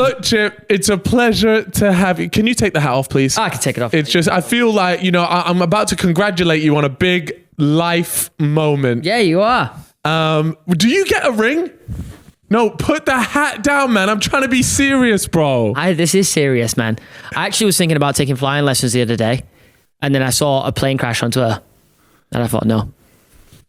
Look, Chip, it's a pleasure to have you. Can you take the hat off, please? I can take it off. It's just, I feel like, I'm about to congratulate you on a big life moment. Yeah, you are. Do you get a ring? No, put the hat down, man. I'm trying to be serious, bro. This is serious, man. I actually was thinking about taking flying lessons the other day, and then I saw a plane crash onto her, and I thought, no.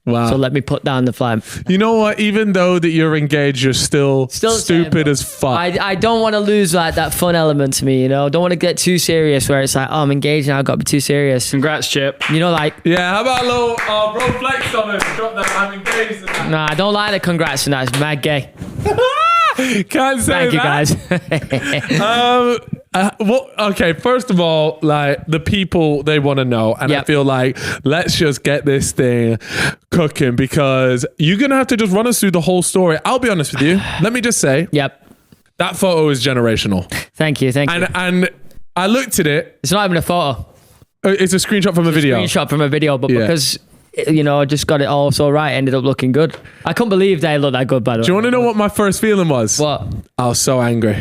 Wow. So let me put down the flying. You know what? Even though that you're engaged, you're still stupid as fuck. I don't want to lose like that fun element to me, Don't want to get too serious where it's like, oh, I'm engaged now, I've got to be too serious. Congrats, Chip. Like... Yeah, how about a little bro flex on him? Drop that I'm engaged. Nah, I don't like the congrats and that. It's mad gay. Can't say Thank you, guys. Okay, first of all, like the people, they want to know, and I feel like let's just get this thing cooking, because you're gonna have to just run us through the whole story. I'll be honest with you. Let me just say, that photo is generational. Thank you. And I looked at it. It's not even a photo. It's a screenshot from a video. Screenshot from a video, but because I just got it all so right, ended up looking good. I couldn't believe they looked that good, by the way. Do you want to know what my first feeling was? What? I was so angry.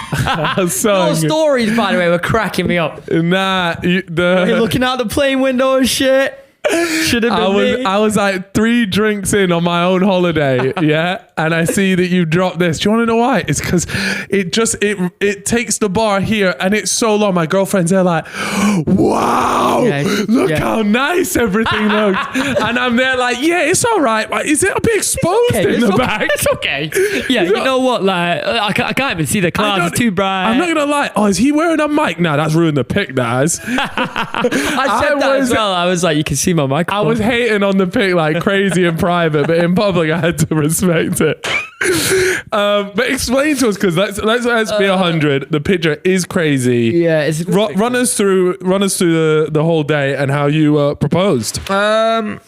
I was so Your angry. Stories, by the way, were cracking me up. Nah, You're looking out the plane window and shit. Should have been me. I was like 3 drinks in on my own holiday, and I see that you dropped this. Do you want to know why? It's because it takes the bar here, and it's so long. My girlfriends are like, wow, look how nice everything looks. And I'm there like, it's all right. Like, is it a bit exposed in the back? It's okay. Yeah, you know what? Like, I can't even see the clouds. It's too bright. I'm not going to lie. Oh, is he wearing a mic? Nah, that's ruined the pic, guys. I said that as well. I was like, you can see my microphone. I was hating on the pic like crazy in private, but in public I had to respect it. But explain to us, because let's be 100. The picture is crazy. Yeah, it's run us through the whole day and how you proposed. Right.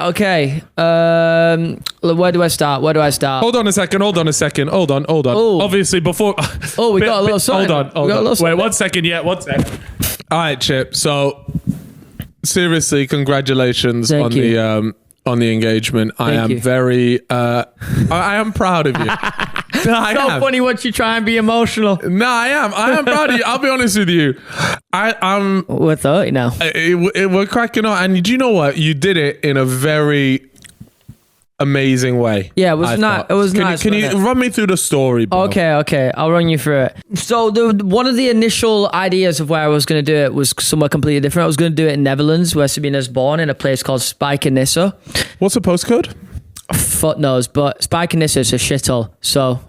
Okay. Where do I start? Hold on a second. Hold on. Ooh. Obviously, before. Oh, we got a little something. Hold on. Wait, 1 second. Yeah, 1 sec. All right, Chip. So. Seriously, congratulations on the engagement. I am very I am proud of you. So funny once you try and be emotional. No, I am proud of you. I'll be honest with you. I'm we're 30 now. We're cracking on, and do you know what? You did it in a very amazing way. Yeah, it was nice. It was nice. Can you run me through the story, bro? Okay. I'll run you through it. So one of the initial ideas of where I was going to do it was somewhere completely different. I was going to do it in Netherlands, where Sabina's born, in a place called Spijkenisse. What's the postcode? Fuck knows, but Spijkenisse is a shithole. So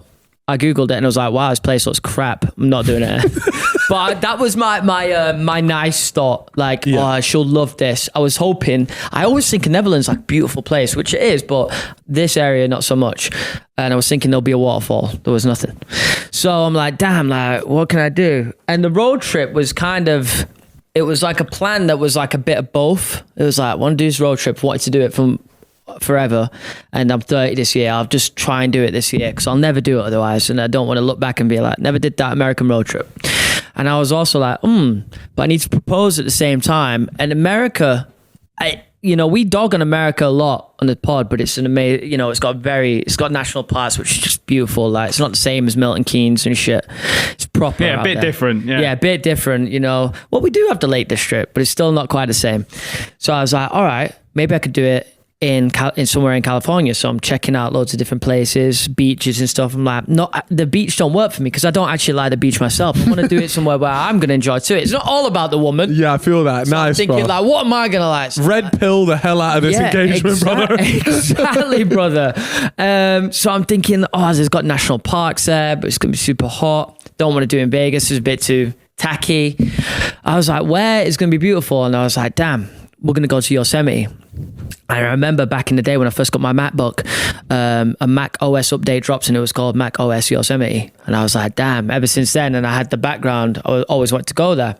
I googled it and I was like, wow, this place looks crap. I'm not doing it. But that was my nice thought. Like, she'll love this. I was hoping. I always think of Netherlands like a beautiful place, which it is, but this area not so much. And I was thinking there'll be a waterfall. There was nothing. So I'm like, damn, like, what can I do? And the road trip was it was like a plan that was like a bit of both. It was like, I want to do this road trip, wanted to do it from forever, and I'm 30 this year. I'll just try and do it this year because I'll never do it otherwise, and I don't want to look back and be like, never did that American road trip. And I was also like, but I need to propose at the same time. And America, we dog on America a lot on the pod, but it's an amazing, it's got national parks, which is just beautiful. Like, it's not the same as Milton Keynes and shit. It's proper. Yeah, a bit different. Yeah, a bit different, Well, we do have the Lake District, but it's still not quite the same. So I was like, all right, maybe I could do it in somewhere in California. So I'm checking out loads of different places, beaches and stuff. I'm like, the beach don't work for me because I don't actually like the beach myself. I want to do it somewhere where I'm going to enjoy it too. It's not all about the woman. Yeah, I feel that. So nice, I'm thinking, bro. like, what am I going to like? Red pill the hell out of this engagement, brother. Exactly, brother. So I'm thinking, there's got national parks there, but it's going to be super hot. Don't want to do it in Vegas. It's a bit too tacky. I was like, where is going to be beautiful? And I was like, damn, we're going to go to Yosemite. I remember back in the day when I first got my MacBook, a Mac OS update dropped and it was called Mac OS Yosemite. And I was like, damn, ever since then, and I had the background, I always wanted to go there.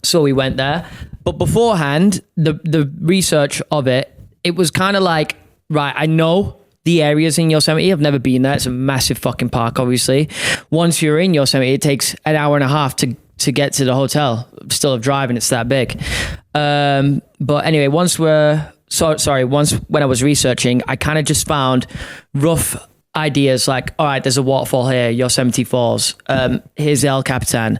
So we went there. But beforehand, the research of it was kind of like, right, I know the areas in Yosemite. I've never been there. It's a massive fucking park, obviously. Once you're in Yosemite, it takes an hour and a half to get to the hotel. Still driving, it's that big. But anyway, once when I was researching, I kind of just found rough ideas like, all right, there's a waterfall here, Yosemite Falls. Here's El Capitan.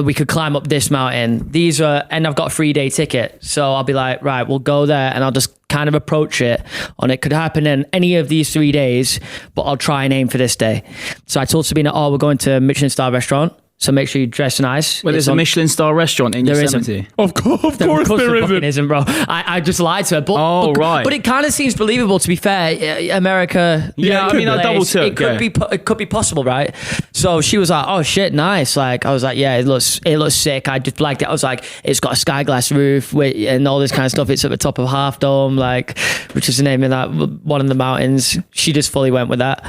We could climb up this mountain. And I've got a 3-day ticket. So I'll be like, right, we'll go there and I'll just kind of approach it on it could happen in any of these 3 days, but I'll try and aim for this day. So I told Sabina, we're going to a Michelin star restaurant. So make sure you dress nice. Well, there's a Michelin star restaurant in Yosemite. Of course there isn't, bro. I just lied to her. But, right. But it kind of seems believable, to be fair. America. Yeah, I mean, I double took. It could be possible, right? So she was like, "Oh shit, nice!" Like I was like, "Yeah, it looks sick." I just liked it. I was like, "It's got a sky glass roof and all this kind of stuff. It's at the top of Half Dome, like, which is the name of that one of the mountains." She just fully went with that.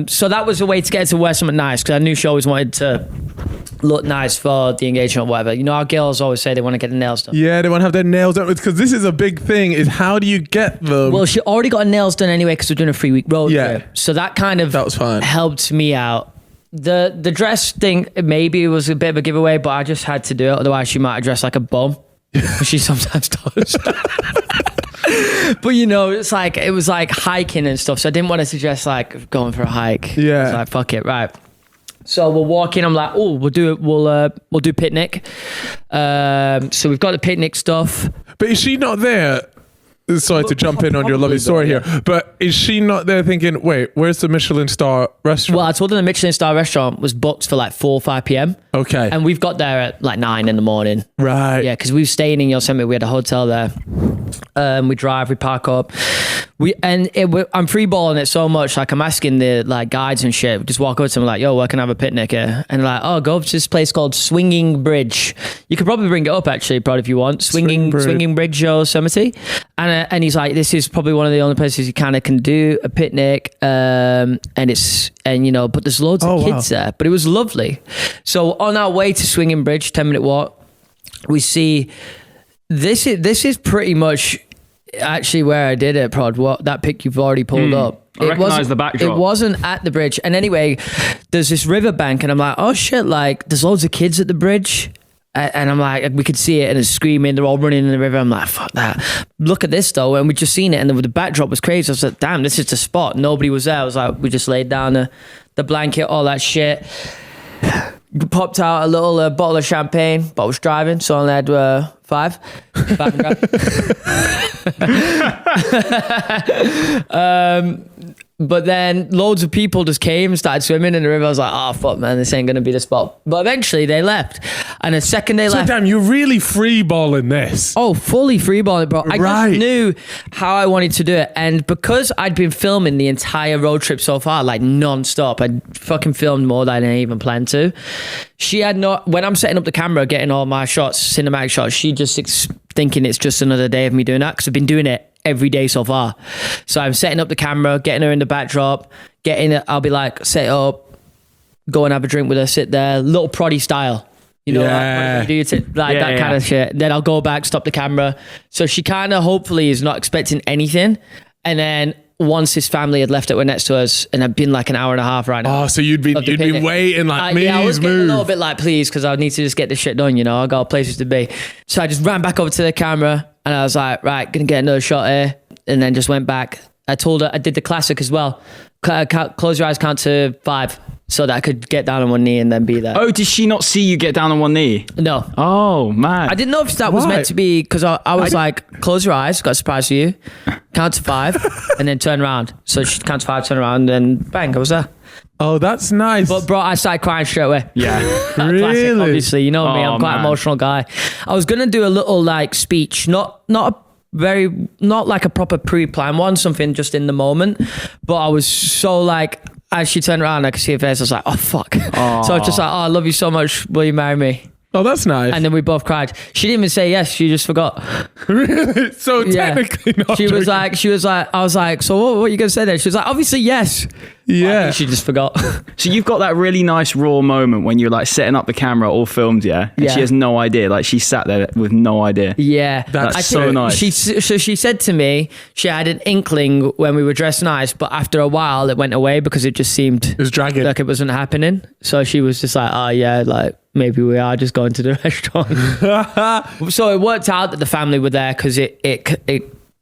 So that was a way to get to wear something nice because I knew she always wanted to look nice for the engagement or whatever. You know, our girls always say they want to get their nails done. Yeah, they want to have their nails done because this is a big thing. Is how do you get them? Well, she already got her nails done anyway because we're doing a 3-week road trip. So that kind of was fine. Helped me out. The dress thing maybe it was a bit of a giveaway, but I just had to do it. Otherwise, she might have dressed like a bum. She sometimes does. But you know, it was like hiking and stuff. So I didn't want to suggest like going for a hike. Yeah. I was like, fuck it, right. So we're walking. I'm like, oh, we'll do picnic. So we've got the picnic stuff. But is she not there? Sorry to jump in on your lovely story here, but is she not there thinking, wait, where's the Michelin star restaurant? Well, I told her the Michelin star restaurant was booked for like 4 or 5 p.m. Okay. And we've got there at like 9 in the morning. Right. Yeah, because we were staying in Yosemite. We had a hotel there. We drive, we park up. I'm free balling it so much. Like I'm asking the like guides and shit. We just walk over to them like, yo, where can I have a picnic here? And they're like, oh, go to this place called Swinging Bridge. You could probably bring it up actually, Prod, if you want. Swinging Bridge Yosemite. And he's like, this is probably one of the only places you kind of can do a picnic. But there's loads of kids there. But it was lovely. So on our way to Swinging Bridge, 10-minute walk, we see this is pretty much actually where I did it, Prod. That pic you've already pulled up. I recognise the backdrop. It wasn't at the bridge. And anyway, there's this riverbank and I'm like, oh shit, like there's loads of kids at the bridge. And I'm like, we could see it and it's screaming. They're all running in the river. I'm like, fuck that. Look at this though. And we just seen it and the backdrop was crazy. I was like, damn, this is the spot. Nobody was there. I was like, we just laid down the blanket, all that shit. Popped out a little bottle of champagne, but I was driving, so I only had 5. But then loads of people just came and started swimming in the river. I was like, oh fuck man, this ain't gonna be the spot. But eventually they left. And the second they left. So damn, you're really freeballing this. Oh, fully freeballing, bro. I just knew how I wanted to do it. And because I'd been filming the entire road trip so far, like non-stop, I'd fucking filmed more than I even planned to. She had when I'm setting up the camera, getting all my shots, cinematic shots, she just thinking it's just another day of me doing that because I've been doing it every day so far. So I'm setting up the camera, getting her in the backdrop, I'll be like, set it up, go and have a drink with her, sit there, little proddy style. You know, like that kind of shit. Then I'll go back, stop the camera. So she kind of hopefully is not expecting anything. And then once his family had left it, were next to us, and I'd been like an hour and a half right now. Oh, so you'd been waiting like, please I was getting move. a little bit like, please, because I need to just get this shit done, you know, I got places to be. So I just ran back over to the camera and I was like, right, gonna get another shot here. And then just went back. I told her, I did the classic as well. Close your eyes, count to 5 so that I could get down on one knee and then be there. Oh, did she not see you get down on one knee? No. Oh, man. I didn't know if that was meant to be, because I was like, close your eyes, got a surprise for you, count to 5, and then turn around. So she counts 5, turn around, and then bang, I was there. Oh, that's nice. But bro, I started crying straight away. Yeah. Really? Classic, obviously. You know me, I'm quite an emotional guy. I was going to do a little like speech, not like a proper pre-planned one, something just in the moment. But I was so like, as she turned around, I could see her face. I was like, oh, fuck. Aww. So I was just like, oh, I love you so much. Will you marry me? Oh, that's nice. And then we both cried. She didn't even say yes. She just forgot. Really? So technically not. She was like, I was like, so what are you going to say there? She was like, obviously yes. Yeah. She just forgot. So you've got that really nice raw moment when you're like setting up the camera all filmed, yeah? And she has no idea. Like she sat there with no idea. Yeah. That's so nice. She said to me, she had an inkling when we were dressed nice, but after a while it went away because it just seemed it was dragging. Like it wasn't happening. So she was just like, oh yeah, like maybe we are just going to the restaurant. So it worked out that the family were there because it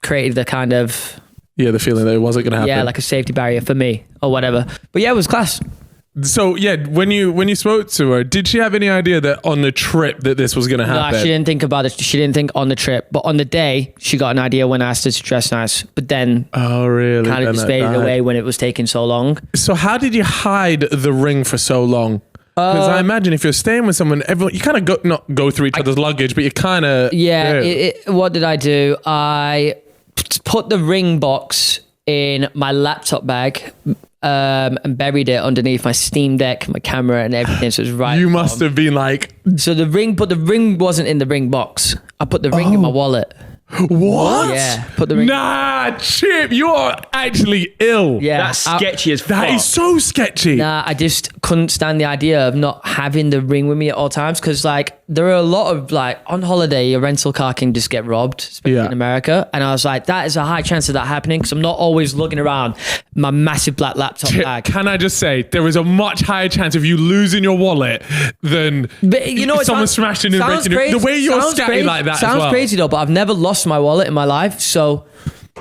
created the kind of Yeah, the feeling that it wasn't going to happen. Yeah, like a safety barrier for me or whatever. But yeah, it was class. So yeah, when you spoke to her, did she have any idea that on the trip that this was going to happen? No, she didn't think about it. She didn't think on the trip, but on the day, she got an idea when I asked her to dress nice. But then, oh really? Kind of just faded away when it was taking so long. So how did you hide the ring for so long? Because I imagine if you're staying with someone, everyone you kind of not go through each other's luggage, but you kind of What did I do? I put the ring box in my laptop bag. And buried it underneath my Steam Deck, my camera, and everything. So it was right. You must have been like. So the ring wasn't in the ring box. I put the ring in my wallet. What? Yeah. Put the ring. Nah, Chip, you're actually ill. Yeah. That's sketchy as fuck. That is so sketchy. Nah, I just couldn't stand the idea of not having the ring with me at all times. Because like there are a lot of like on holiday, your rental car can just get robbed, especially in America. And I was like, that is a high chance of that happening because I'm not always looking around my massive black laptop bag. Can I just say there is a much higher chance of you losing your wallet than someone smashing and breaking it. The way you're scatty like that sounds crazy though, but I've never lost my wallet in my life, so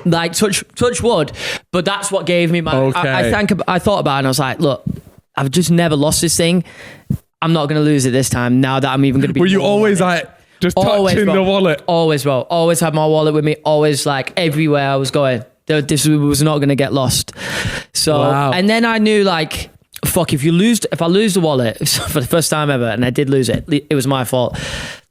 like touch wood. But that's what gave me my. Okay. I thought about it and I was like, look, I've just never lost this thing. I'm not going to lose it this time. Now that I'm even going to be. Were you always like just touching the wallet? Always, bro. Always had my wallet with me. Always like everywhere I was going. This was not going to get lost. So and then I knew like. Fuck, if I lose the wallet for the first time ever, and I did lose it, it was my fault.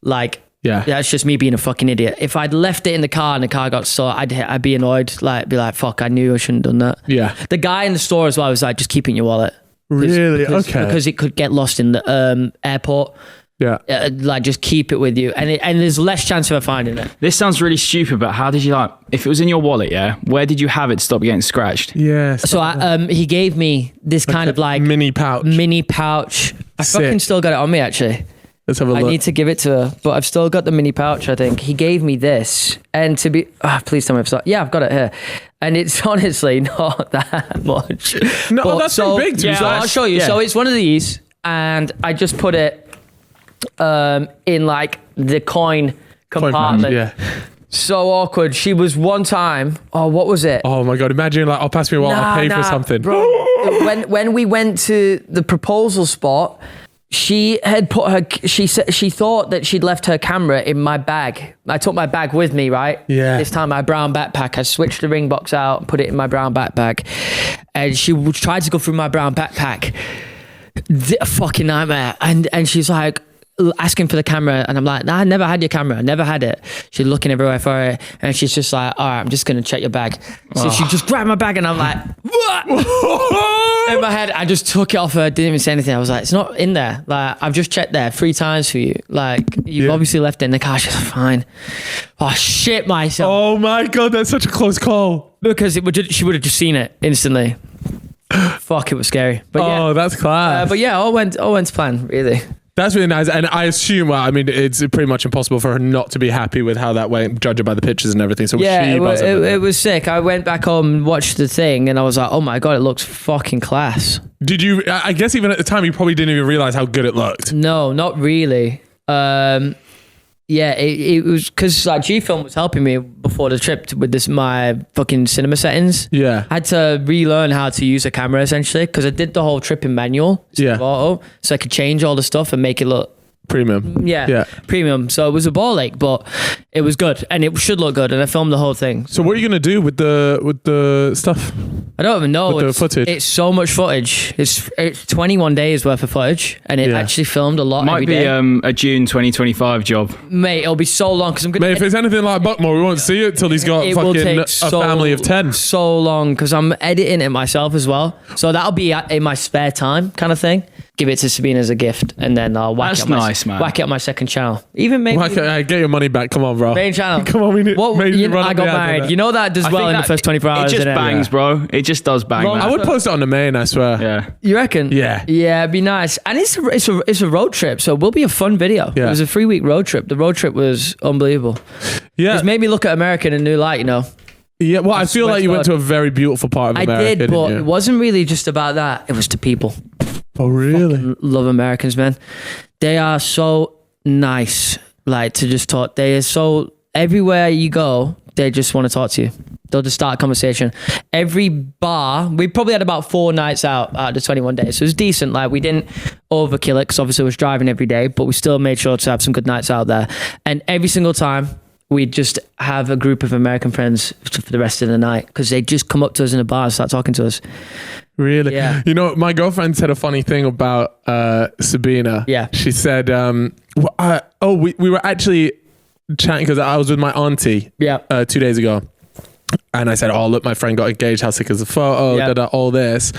Like, that's just me being a fucking idiot. If I'd left it in the car and the car got stolen, I'd be annoyed. Like, be like, fuck, I knew I shouldn't have done that. Yeah. The guy in the store as well was like, just keep it in your wallet. Really? Okay. Because it could get lost in the airport. Yeah. Like, just keep it with you. And there's less chance of finding it. This sounds really stupid, but how did you like, if it was in your wallet, where did you have it to stop getting scratched? Yes. So he gave me this kind of like mini pouch. I fucking still got it on me actually. Let's have a look. I need to give it to her, but I've still got the mini pouch, I think. He gave me this. And to be, please tell me if it's, yeah, I've got it here. And it's honestly not that much. No, but that's so big. So I'll show you. Yeah. So it's one of these and I just put it in like the coin compartment. Yeah. So awkward. She was one time. Oh, what was it? Oh my God. Imagine like, I'll pass me a while. I'll pay for something. Bro, when we went to the proposal spot, she had she thought that she'd left her camera in my bag. I took my bag with me, right? Yeah. This time my brown backpack. I switched the ring box out and put it in my brown backpack. And she tried to go through my brown backpack. A fucking nightmare. And she's like, asking for the camera and I'm like, nah, I never had your camera. I never had it. She's looking everywhere for it and she's just like, all right, I'm just going to check your bag. So she just grabbed my bag and I'm like, what? In my head, I just took it off her, didn't even say anything. I was like, it's not in there. Like, I've just checked there 3 times for you. Like, you've obviously left it in the car. She's like, fine. Oh, shit myself. Oh my God, that's such a close call. Because she would have just seen it instantly. Fuck, it was scary. But that's class. But yeah, all went to plan, really. That's really nice. And I assume, well, I mean, it's pretty much impossible for her not to be happy with how that went, judging by the pictures and everything. So it was sick. I went back home and watched the thing and I was like, oh my God, it looks fucking class. Did you, I guess even at the time, you probably didn't even realize how good it looked. No, not really. Yeah, it was because like G-Film was helping me before the trip with my fucking cinema settings. Yeah, I had to relearn how to use a camera essentially because I did the whole trip in manual. Auto, so I could change all the stuff and make it look premium. Yeah, premium. So it was a ball ache, but it was good and it should look good. And I filmed the whole thing. So what are you gonna do with the stuff? I don't even know. With the footage. It's so much footage. It's 21 days worth of footage, and it actually filmed a lot. Might be a June 2025 job, mate. It'll be so long because I'm gonna. Mate, if it's anything like Buckmore, we won't see it till he's got fucking a family of 10. So long because I'm editing it myself as well. So that'll be in my spare time, kind of thing. Give it to Sabina as a gift, and then I'll whack it on my second channel. Even maybe get your money back. Come on, bro. Main channel. Come on, we need. I got married. You know that does well in the first 24 hours. It just bangs, bro. It just does bang. I would post it on the main. I swear. Yeah. You reckon? Yeah. Yeah, it'd be nice. And it's a road trip, so it will be a fun video. Yeah. It was a 3-week road trip. The road trip was unbelievable. Yeah. It's made me look at America in a new light. You know. Yeah, well, I feel like you went to a very beautiful part of America. I did, but it wasn't really just about that. It was the people. Oh, really? Fucking love Americans, man. They are so nice, like, to just talk. They are so, everywhere you go, they just want to talk to you. They'll just start a conversation. Every bar, we probably had about 4 nights out of the 21 days. So it was decent. Like, we didn't overkill it because obviously I was driving every day, but we still made sure to have some good nights out there. And every single time, we'd just have a group of American friends for the rest of the night because they'd just come up to us in a bar and start talking to us. Really? Yeah. You know, my girlfriend said a funny thing about Sabina. Yeah. She said, we were actually chatting because I was with my auntie 2 days ago. And I said, oh, look, my friend got engaged. How sick is the photo? All this.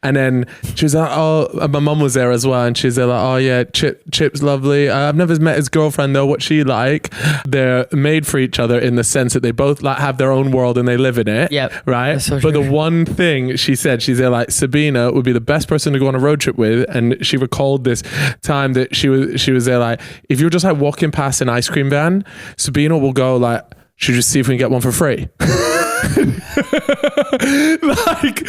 And then she was like, oh, my mum was there as well. And she's there like, oh, yeah, Chip's lovely. I've never met his girlfriend, though. What's she like? They're made for each other in the sense that they both like have their own world and they live in it. Yep. Right? So but the one thing she said, she's there like, Sabina would be the best person to go on a road trip with. And she recalled this time that she was there like, if you're just like walking past an ice cream van, Sabina will go like, should we just see if we can get one for free? like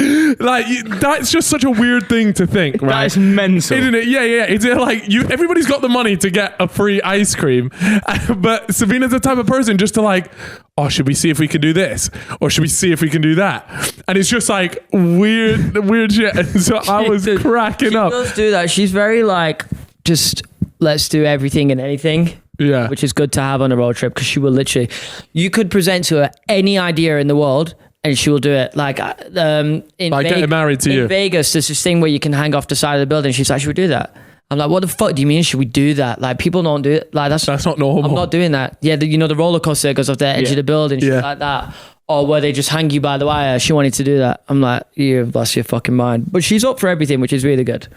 that's just such a weird thing to think, right? That is mental, isn't it? Yeah. It's like everybody's got the money to get a free ice cream, but Sabina's the type of person just to like, oh, should we see if we can do this, or should we see if we can do that? And it's just like weird shit. And so I was cracking up. She does do that. She's very like, just let's do everything and anything. Yeah. Which is good to have on a road trip because she will literally, you could present to her any idea in the world and she will do it. Like getting married to you. In Vegas, there's this thing where you can hang off the side of the building. She's like, should we do that? I'm like, what the fuck do you mean? Should we do that? Like, people don't do it. Like, that's not normal. I'm not doing that. Yeah, the roller coaster goes off the edge of the building, shit like that. Or where they just hang you by the wire. She wanted to do that. I'm like, you've lost your fucking mind. But she's up for everything, which is really good.